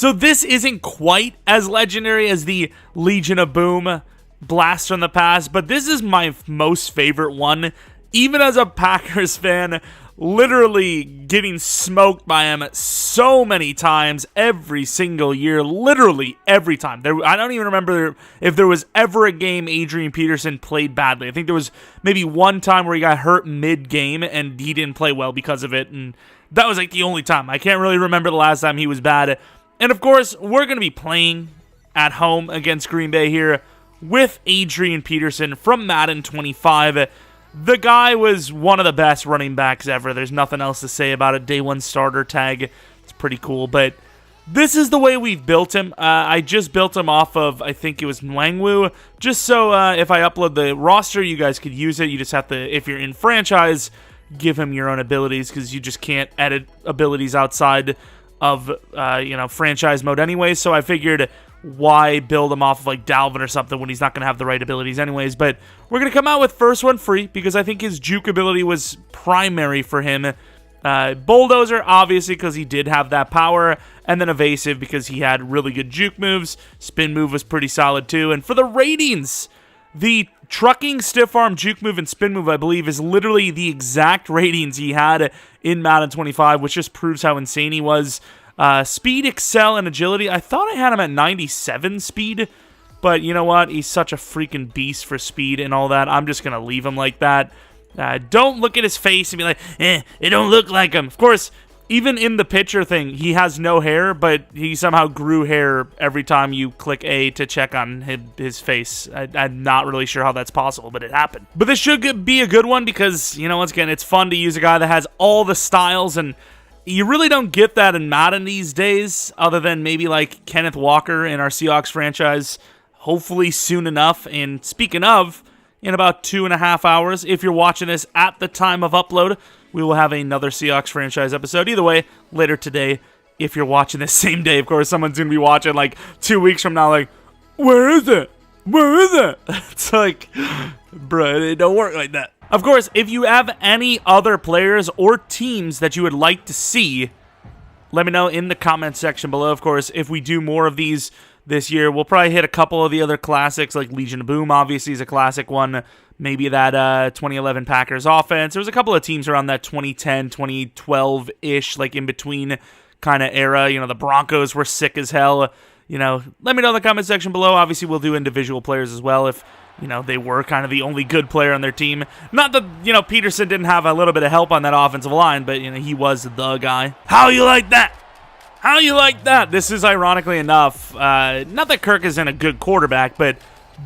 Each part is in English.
So this isn't quite as legendary as the Legion of Boom blast from the past, but this is my most favorite one. Even as a Packers fan, literally getting smoked by him so many times every single year, literally every time. I don't even remember if there was ever a game Adrian Peterson played badly. I think there was maybe one time where he got hurt mid-game and he didn't play well because of it, and that was like the only time. I can't really remember the last time he was bad. And of course, we're going to be playing at home against Green Bay here with Adrian Peterson from Madden 25. The guy was one of the best running backs ever. There's nothing else to say about it. Day 1 starter tag. It's pretty cool. But this is the way we've built him. I just built him off of, I think it was Nwangwu. Just so if I upload the roster, you guys could use it. You just have to, if you're in franchise, give him your own abilities because you just can't edit abilities outside of, franchise mode anyway. So I figured, why build him off of like Dalvin or something when he's not going to have the right abilities anyways. But we're going to come out with first one free because I think his juke ability was primary for him. Bulldozer, obviously, because he did have that power. And then evasive because he had really good juke moves. Spin move was pretty solid too. And for the ratings, the trucking, stiff arm, juke move, and spin move, I believe, is literally the exact ratings he had in Madden 25, which just proves how insane he was. Speed, excel, and agility. I thought I had him at 97 speed, but you know what? He's such a freaking beast for speed and all that. I'm just going to leave him like that. Don't look at his face and be like, it don't look like him. Of course, even in the picture thing, he has no hair, but he somehow grew hair every time you click A to check on his face. I'm not really sure how that's possible, but it happened. But this should be a good one because, once again, it's fun to use a guy that has all the styles, and you really don't get that in Madden these days, other than maybe like Kenneth Walker in our Seahawks franchise, hopefully soon enough. And speaking of, in about 2.5 hours, if you're watching this at the time of upload, we will have another Seahawks franchise episode. Either way, later today, if you're watching this same day, of course, someone's going to be watching like 2 weeks from now, like, where is it? Where is it? It's like, bro, it don't work like that. Of course, if you have any other players or teams that you would like to see, let me know in the comment section below. Of course, if we do more of these this year, we'll probably hit a couple of the other classics, like Legion of Boom, obviously, is a classic one. Maybe that 2011 Packers offense. There was a couple of teams around that 2010, 2012-ish, like in between kind of era. The Broncos were sick as hell. Let me know in the comment section below. Obviously, we'll do individual players as well if they were kind of the only good player on their team. Not that, Peterson didn't have a little bit of help on that offensive line, but, he was the guy. How you like that? How you like that? This is, ironically enough, not that Kirk isn't a good quarterback, but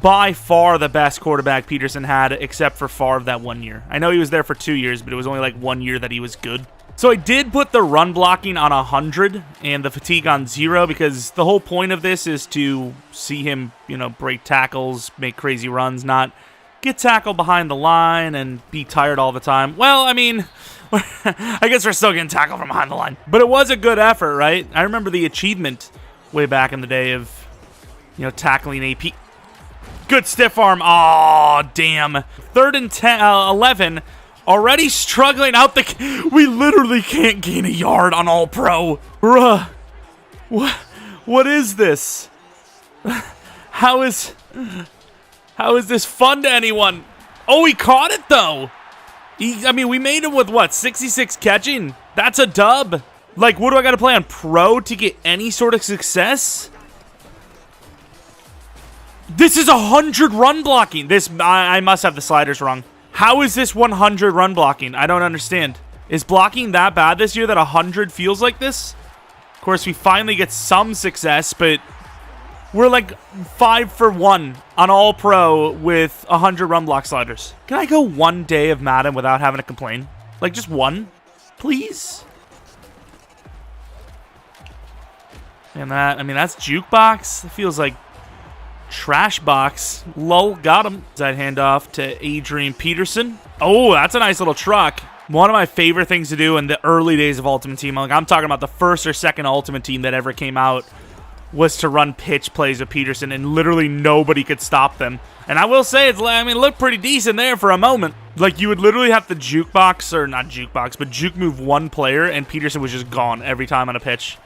by far the best quarterback Peterson had, except for Favre that 1 year. I know he was there for 2 years, but it was only like 1 year that he was good. So I did put the run blocking on 100 and the fatigue on 0 because the whole point of this is to see him, break tackles, make crazy runs, not get tackled behind the line and be tired all the time. Well, I mean, I guess we're still getting tackled from behind the line. But it was a good effort, right? I remember the achievement way back in the day of, tackling AP. Good stiff arm. Oh, damn. 3rd and 11. Already struggling out the... We literally can't gain a yard on All-Pro. Bruh. What is this? How is this fun to anyone? Oh, he caught it, though. We made him with, 66 catching? That's a dub. Like, what do I got to play on Pro to get any sort of success? This is 100 run blocking. I must have the sliders wrong. How is this 100 run blocking? I don't understand. Is blocking that bad this year that 100 feels like this? Of course, we finally get some success, but we're like 5 for 1 on All-Pro with 100 run block sliders. Can I go 1 day of Madden without having to complain? Like, just one? Please? And that's jukebox. It feels like trash box. Lol, got him. Side handoff to Adrian Peterson. Oh, that's a nice little truck. One of my favorite things to do in the early days of Ultimate Team, like I'm talking about the first or second Ultimate Team that ever came out, was to run pitch plays with Peterson, and literally nobody could stop them. And I will say, it looked pretty decent there for a moment. Like, you would literally have to jukebox, or not jukebox, but juke move one player, and Peterson was just gone every time on a pitch.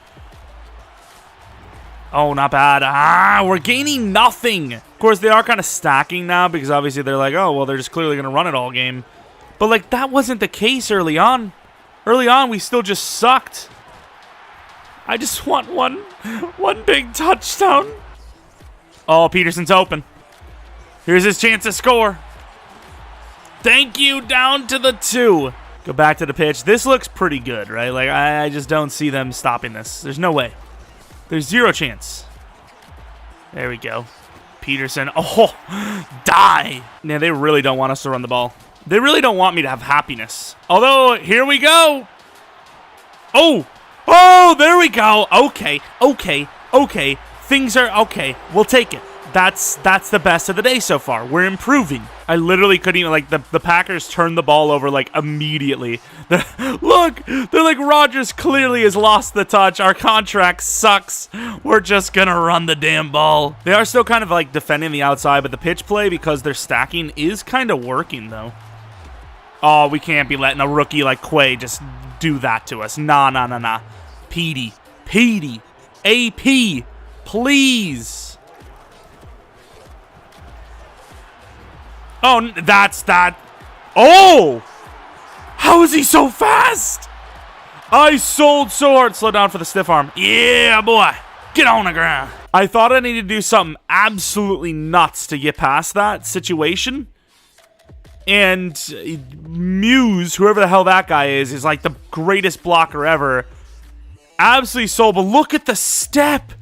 Oh, not bad. Ah, we're gaining nothing. Of course, they are kind of stacking now because obviously they're like, oh, well, they're just clearly going to run it all game. But, like, that wasn't the case early on. Early on, we still just sucked. I just want one big touchdown. Oh, Peterson's open. Here's his chance to score. Thank you, down to the 2. Go back to the pitch. This looks pretty good, right? Like, I just don't see them stopping this. There's no way. There's zero chance. There we go. Peterson. Oh, die. Yeah, they really don't want us to run the ball. They really don't want me to have happiness. Although, here we go. Oh. Oh, there we go. Okay. Okay. Okay. Things are okay. We'll take it. That's the best of the day so far. We're improving. I literally couldn't even, like, the Packers turned the ball over, like, immediately. Look, they're like, Rodgers clearly has lost the touch. Our contract sucks. We're just gonna run the damn ball. They are still kind of, like, defending the outside, but the pitch play, because they're stacking, is kind of working, though. Oh, we can't be letting a rookie like Quay just do that to us. Nah. Petey. AP, please. Oh, that's that. Oh! How is he so fast? I sold so hard. Slow down for the stiff arm. Yeah, boy. Get on the ground. I thought I needed to do something absolutely nuts to get past that situation. And Muse, whoever the hell that guy is like the greatest blocker ever. Absolutely sold. But look at the step.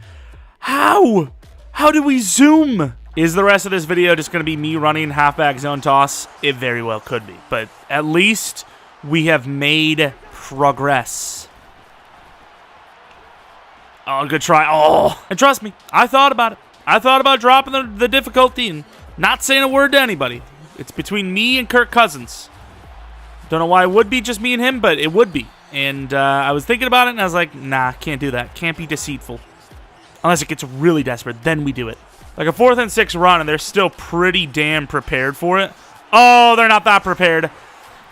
How? How do we zoom? Is the rest of this video just going to be me running halfback zone toss? It very well could be. But at least we have made progress. Oh, good try. Oh, and trust me, I thought about it. I thought about dropping the difficulty and not saying a word to anybody. It's between me and Kirk Cousins. Don't know why it would be just me and him, but it would be. And I was thinking about it, and I was like, nah, can't do that. Can't be deceitful. Unless it gets really desperate, then we do it. Like a 4th and 6 run, and they're still pretty damn prepared for it. Oh, they're not that prepared. I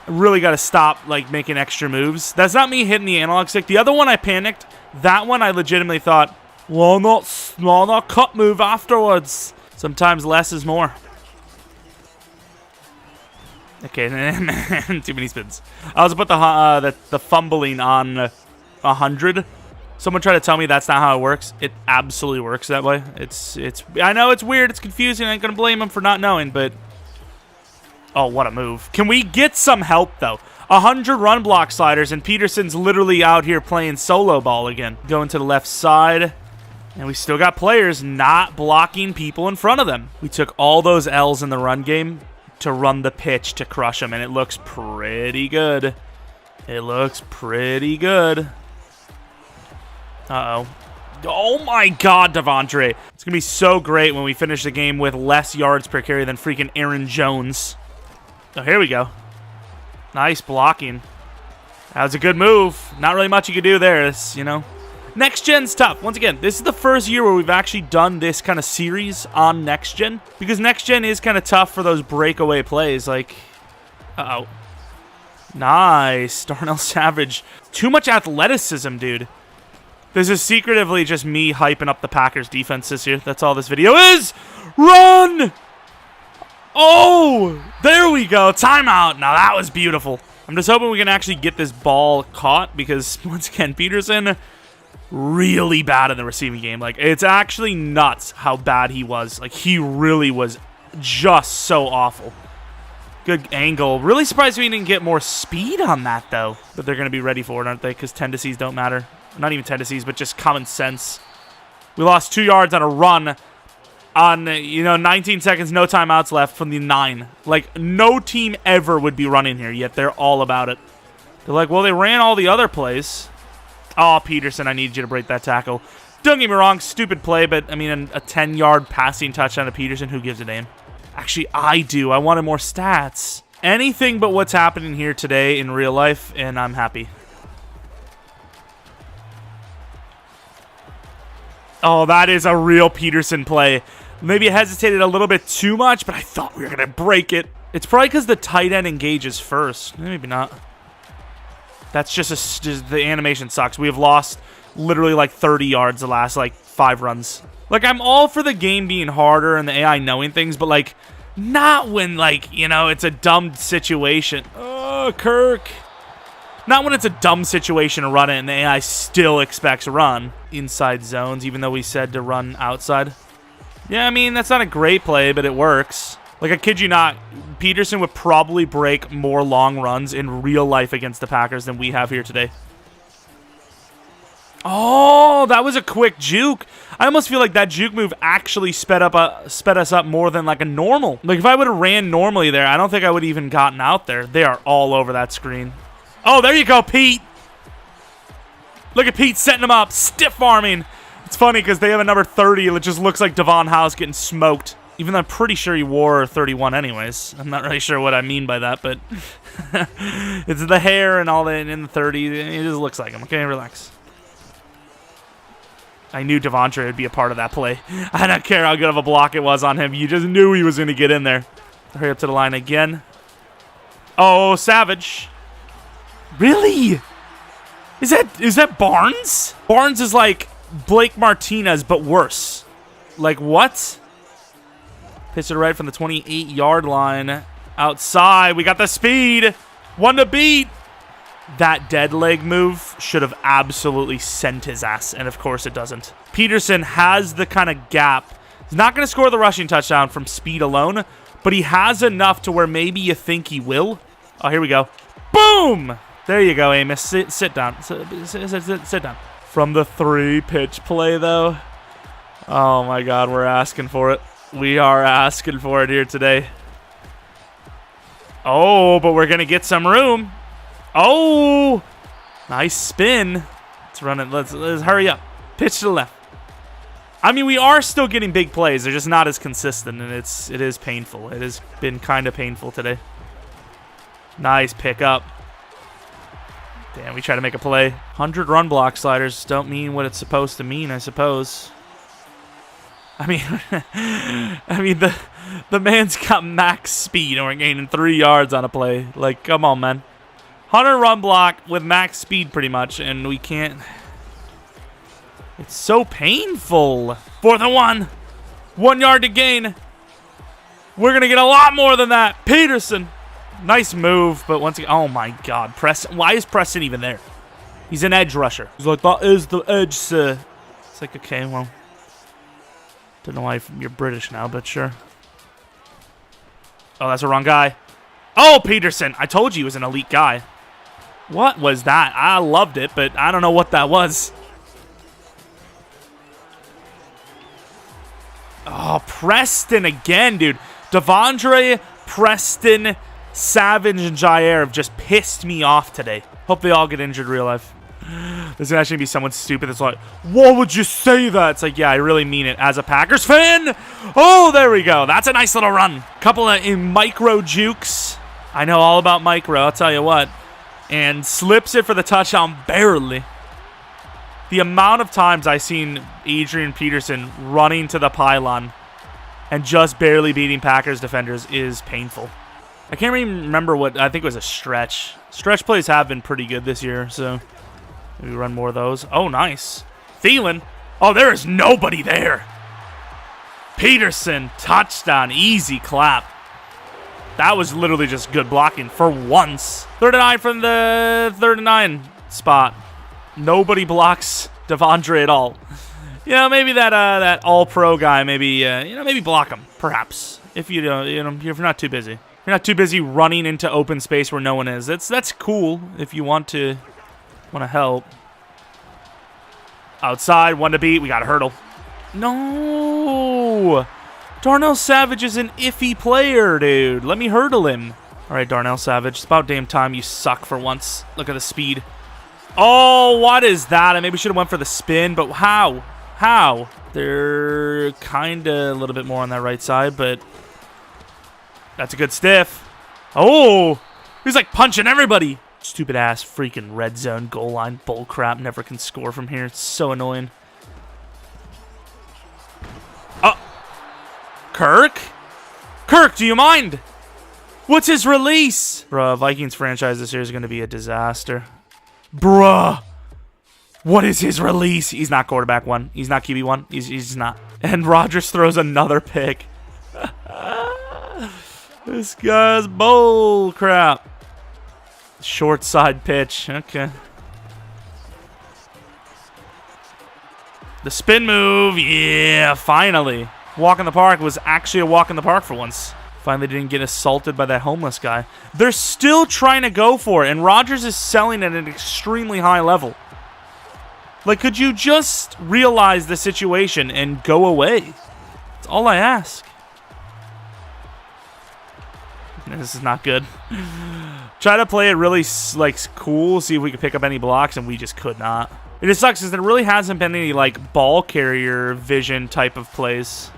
really got to stop, like, making extra moves. That's not me hitting the analog stick. The other one, I panicked. That one, I legitimately thought, well, not cut move afterwards. Sometimes less is more. Okay, too many spins. I was about the fumbling on 100. Someone tried to tell me that's not how it works. It absolutely works that way. It's. I know it's weird. It's confusing. I ain't gonna blame him for not knowing, but oh, what a move! Can we get some help though? 100 run block sliders, and Peterson's literally out here playing solo ball again. Going to the left side, and we still got players not blocking people in front of them. We took all those L's in the run game to run the pitch to crush them, and it looks pretty good. It looks pretty good. Uh-oh. Oh my god, Devontae. It's going to be so great when we finish the game with less yards per carry than freaking Aaron Jones. Oh, here we go. Nice blocking. That was a good move. Not really much you could do there, you know. Next Gen's tough. Once again, this is the first year where we've actually done this kind of series on Next Gen. Because Next Gen is kind of tough for those breakaway plays. Like, uh-oh. Nice. Darnell Savage. Too much athleticism, dude. This is secretively just me hyping up the Packers defense this year. That's all this video is. Run! Oh, there we go. Timeout. Now that was beautiful. I'm just hoping we can actually get this ball caught because, once again, Peterson really bad in the receiving game. Like, it's actually nuts how bad he was. Like, he really was just so awful. Good angle. Really surprised we didn't get more speed on that, though. But they're going to be ready for it, aren't they? Because tendencies don't matter. Not even tendencies, but just common sense. We lost 2 yards on a run on, 19 seconds, no timeouts left from the 9. Like, no team ever would be running here, yet they're all about it. They're like, well, they ran all the other plays. Oh, Peterson, I need you to break that tackle. Don't get me wrong, stupid play, but, I mean, a 10-yard passing touchdown to Peterson, who gives a damn? Actually, I do. I wanted more stats. Anything but what's happening here today in real life, and I'm happy. Oh, that is a real Peterson play. Maybe I hesitated a little bit too much, but I thought we were going to break it. It's probably because the tight end engages first. Maybe not. That's just the animation sucks. We have lost literally like 30 yards the last like 5 runs. Like, I'm all for the game being harder and the AI knowing things, but, like, not when, like, you know, it's a dumb situation. Oh, Kirk. Not when it's a dumb situation to run it and the AI still expects a run. Inside zones, even though we said to run outside. Yeah, I mean, that's not a great play, but it works. Like, I kid you not, Peterson would probably break more long runs in real life against the Packers than we have here today. Oh, that was a quick juke. I almost feel like that juke move actually sped us up more than like a normal. Like, if I would have ran normally there, I don't think I would have even gotten out there. They are all over that screen. Oh, there you go, Pete. Look at Pete setting him up. Stiff arming. It's funny because they have a number 30. It just looks like Devon House getting smoked. Even though I'm pretty sure he wore 31 anyways. I'm not really sure what I mean by that, but it's the hair and all that in the 30. It just looks like him. Okay, relax. I knew Devontre would be a part of that play. I don't care how good of a block it was on him. You just knew he was going to get in there. Hurry up to the line again. Oh, Savage. Really? Is that Barnes? Barnes is like Blake Martinez, but worse. Like, what? Pitch it right from the 28-yard line. Outside. We got the speed. One to beat. That dead leg move should have absolutely sent his ass, and of course it doesn't. Peterson has the kind of gap. He's not going to score the rushing touchdown from speed alone, but he has enough to where maybe you think he will. Oh, here we go. Boom! There you go, Amos. Sit down. Sit down. From the 3-pitch play, though. Oh, my God. We're asking for it. We are asking for it here today. Oh, but we're going to get some room. Oh! Nice spin. Let's run it. Let's hurry up. Pitch to the left. I mean, we are still getting big plays. They're just not as consistent, and it is painful. It has been kind of painful today. Nice pickup. Damn, we try to make a play. 100 run block sliders don't mean what it's supposed to mean, I suppose. I mean, the man's got max speed and we're gaining 3 yards on a play. Like, come on, man. 100 run block with max speed pretty much, and we can't. It's so painful. 4th and 1. 1 yard to gain. We're going to get a lot more than that. Peterson. Nice move, but once again, oh my God, Preston. Why is Preston even there? He's an edge rusher. He's like, that is the edge, sir. It's like, okay, well, don't know why you're British now, but sure. Oh, that's the wrong guy. Oh, Peterson. I told you he was an elite guy. What was that? I loved it, but I don't know what that was. Oh, Preston again, dude. Devondre, Preston, Savage, and Jair have just pissed me off today. Hope they all get injured real life. There's actually going to be someone stupid that's like, what would you say that? It's like, yeah, I really mean it as a Packers fan. Oh, there we go. That's a nice little run. Couple of micro jukes. I know all about micro, I'll tell you what. And slips it for the touchdown barely. The amount of times I've seen Adrian Peterson running to the pylon and just barely beating Packers defenders is painful. I can't even remember what, I think it was a stretch. Stretch plays have been pretty good this year, so maybe run more of those. Oh, nice. Thielen. Oh, there is nobody there. Peterson, touchdown, easy clap. That was literally just good blocking for once. 3rd and 9 from the 3rd and 9 spot. Nobody blocks Devondre at all. You know, maybe that all-pro guy, maybe maybe block him, perhaps. If if you're not too busy. If you're not too busy running into open space where no one is. That's cool if you want to help. Outside, 1 to beat. We got a hurdle. No. Darnell Savage is an iffy player, dude. Let me hurdle him. All right, Darnell Savage. It's about damn time you suck for once. Look at the speed. Oh, what is that? I maybe should have went for the spin, but how? How? They're kind of a little bit more on that right side, but that's a good stiff. Oh, he's like punching everybody. Stupid ass freaking red zone goal line bull crap. Never can score from here. It's so annoying. Kirk? Kirk, do you mind? What's his release? Bruh, Vikings franchise this year is going to be a disaster. Bruh. What is his release? He's not quarterback one. He's not QB one. He's not. And Rodgers throws another pick. This guy's bull crap. Short side pitch. Okay. The spin move. Yeah, finally. Walk in the park was actually a walk in the park for once. Finally didn't get assaulted by that homeless guy. They're still trying to go for it, and Rodgers is selling at an extremely high level. Like, could you just realize the situation and go away? That's all I ask. This is not good. Try to play it really, like, cool, see if we could pick up any blocks, and we just could not. It just sucks because there really hasn't been any, like, ball carrier vision type of plays.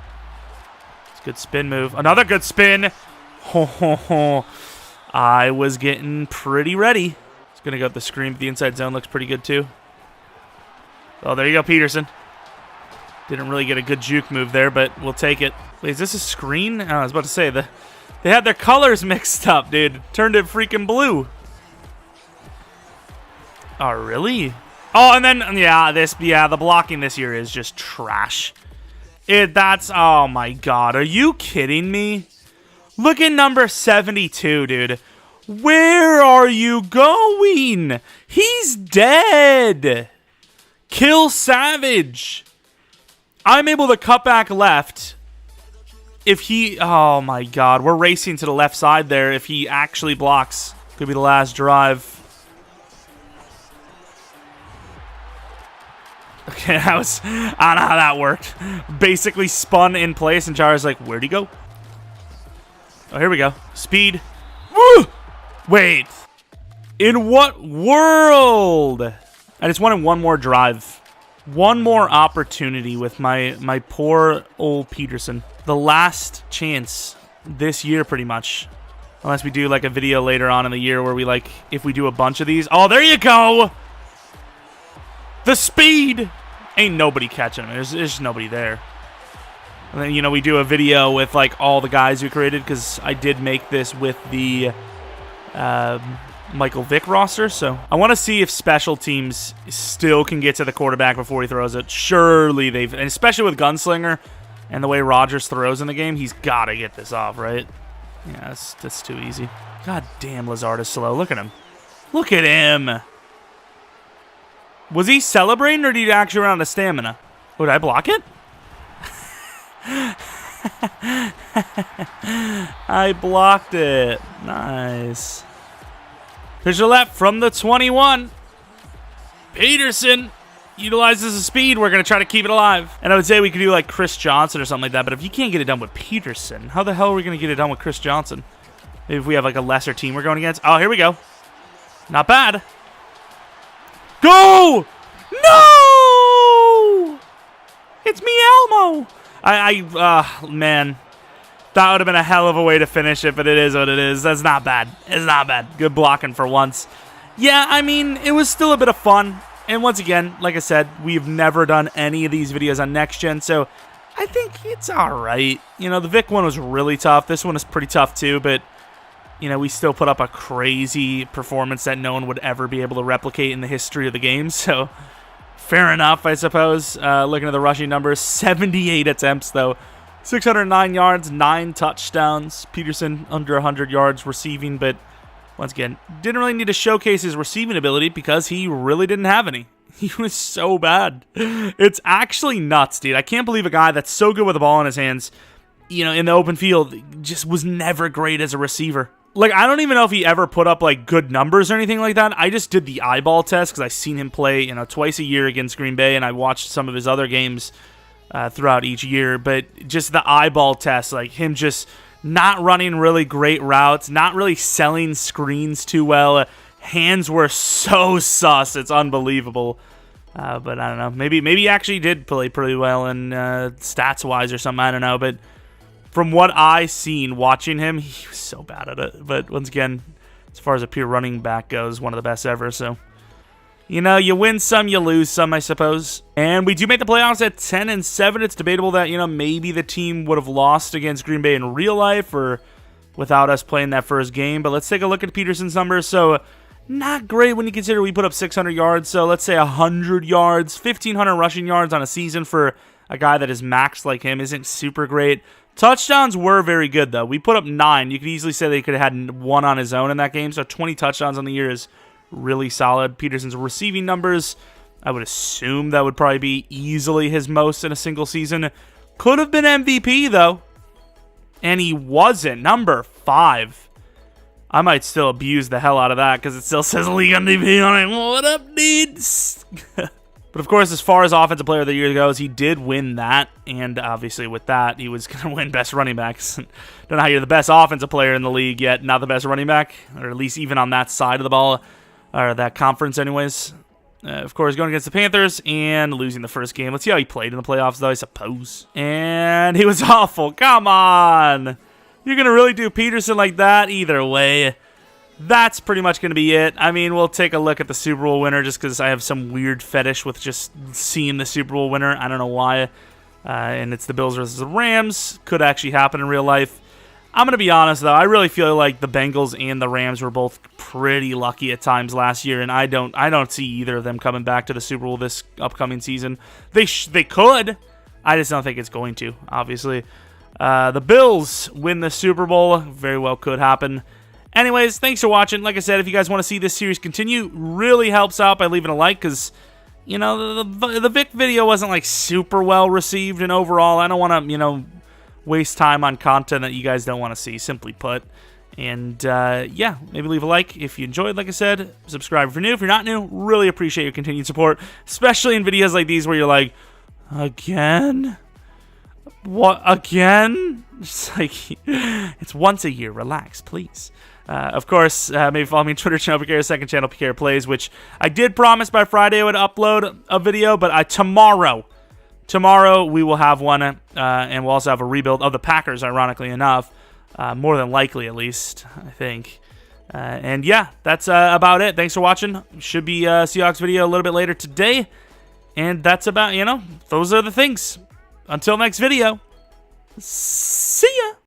It's a good spin move. Another good spin. Ho, ho, ho. I was getting pretty ready. It's going to go up the screen, but the inside zone looks pretty good, too. Oh, there you go, Peterson. Didn't really get a good juke move there, but we'll take it. Wait, is this a screen? Oh, I was about to say, they had their colors mixed up, dude. Turned it freaking blue. Oh, really? Oh, and then, yeah, the blocking this year is just trash. Oh my God. Are you kidding me? Look at number 72, dude. Where are you going? He's dead. Kill Savage. I'm able to cut back left. If he... Oh, my God. We're racing to the left side there. If he actually blocks. Could be the last drive. Okay, I don't know how that worked. Basically spun in place, and Jara's like, where'd he go? Oh, here we go. Speed. Woo! Wait. In what world? I just wanted one more drive. One more opportunity with my poor old Peterson. The last chance this year, pretty much. Unless we do, like, a video later on in the year where we, like, if we do a bunch of these. Oh, there you go! The speed! Ain't nobody catching him. There's just nobody there. And then, you know, we do a video with, like, all the guys who created, because I did make this with the Michael Vick roster, so I want to see if special teams still can get to the quarterback before he throws it. Surely and especially with Gunslinger and the way Rodgers throws in the game, he's got to get this off, right? Yeah, that's too easy. God damn, Lazard is slow. Look at him. Look at him. Was he celebrating, or did he actually run out of stamina? Oh, did I block it? I blocked it. Nice. There's your left from the 21. Peterson utilizes the speed. We're going to try to keep it alive. And I would say we could do like Chris Johnson or something like that. But if you can't get it done with Peterson, how the hell are we going to get it done with Chris Johnson? Maybe if we have like a lesser team we're going against. Oh, here we go. Not bad. Go! No! It's me, Elmo. Man. That would have been a hell of a way to finish it, but it is what it is. That's not bad. It's not bad. Good blocking for once. Yeah, I mean, it was still a bit of fun. And once again, like I said, we've never done any of these videos on Next Gen, so I think it's all right. You know, the Vic one was really tough. This one is pretty tough too, but, you know, we still put up a crazy performance that no one would ever be able to replicate in the history of the game, so fair enough, I suppose. Looking at the rushing numbers, 78 attempts, though. 609 yards, 9 touchdowns. Peterson under 100 yards receiving, but once again, didn't really need to showcase his receiving ability because he really didn't have any. He was so bad. It's actually nuts, dude. I can't believe a guy that's so good with the ball in his hands, you know, in the open field, just was never great as a receiver. Like, I don't even know if he ever put up, like, good numbers or anything like that. I just did the eyeball test because I seen him play, you know, twice a year against Green Bay, and I watched some of his other games throughout each year, but just the eyeball test, like him just not running really great routes, not really selling screens too well. Hands were so sus, it's unbelievable. But I don't know, maybe he actually did play pretty well in stats-wise or something, I don't know, but from what I seen watching him, he was so bad at it. But once again, as far as a pure running back goes, one of the best ever, so you know, you win some, you lose some, I suppose. And we do make the playoffs at 10-7. It's debatable that, you know, maybe the team would have lost against Green Bay in real life or without us playing that first game. But let's take a look at Peterson's numbers. So not great when you consider we put up 600 yards. So let's say 100 yards, 1,500 rushing yards on a season for a guy that is maxed like him isn't super great. Touchdowns were very good, though. We put up 9. You could easily say they could have had 1 on his own in that game. So 20 touchdowns on the year is really solid. Peterson's receiving numbers, I would assume that would probably be easily his most in a single season. Could have been MVP, though. And he wasn't. Number 5. I might still abuse the hell out of that because it still says league MVP on it. What up, dudes? But of course, as far as Offensive Player of the Year goes, he did win that. And obviously with that, he was going to win Best Running Backs. Don't know how you're the best offensive player in the league yet, not the best running back. Or at least even on that side of the ball. Or that conference anyways. Of course, going against the Panthers and losing the first game. Let's see how he played in the playoffs, though, I suppose. And he was awful. Come on. You're going to really do Peterson like that? Either way, that's pretty much going to be it. I mean, we'll take a look at the Super Bowl winner just because I have some weird fetish with just seeing the Super Bowl winner. I don't know why. And it's the Bills versus the Rams. Could actually happen in real life. I'm going to be honest, though. I really feel like the Bengals and the Rams were both pretty lucky at times last year, and I don't see either of them coming back to the Super Bowl this upcoming season. They could. I just don't think it's going to, obviously. The Bills win the Super Bowl. Very well could happen. Anyways, thanks for watching. Like I said, if you guys want to see this series continue, really helps out by leaving a like, because, you know, the Vic video wasn't, like, super well received, and overall, I don't want to, you know, waste time on content that you guys don't want to see, simply put. And, yeah, maybe leave a like if you enjoyed, like I said. Subscribe if you're new. If you're not new, really appreciate your continued support, especially in videos like these where you're like, again? What, again? It's like, it's once a year. Relax, please. Of course, maybe follow me on Twitter, Jeromepkr, second channel, PKR Plays, which I did promise by Friday I would upload a video, but tomorrow we will have one, and we'll also have a rebuild of the Packers, ironically enough. More than likely, at least, I think. And yeah, that's about it. Thanks for watching. Should be a Seahawks video a little bit later today. And that's about, you know, those are the things. Until next video, see ya!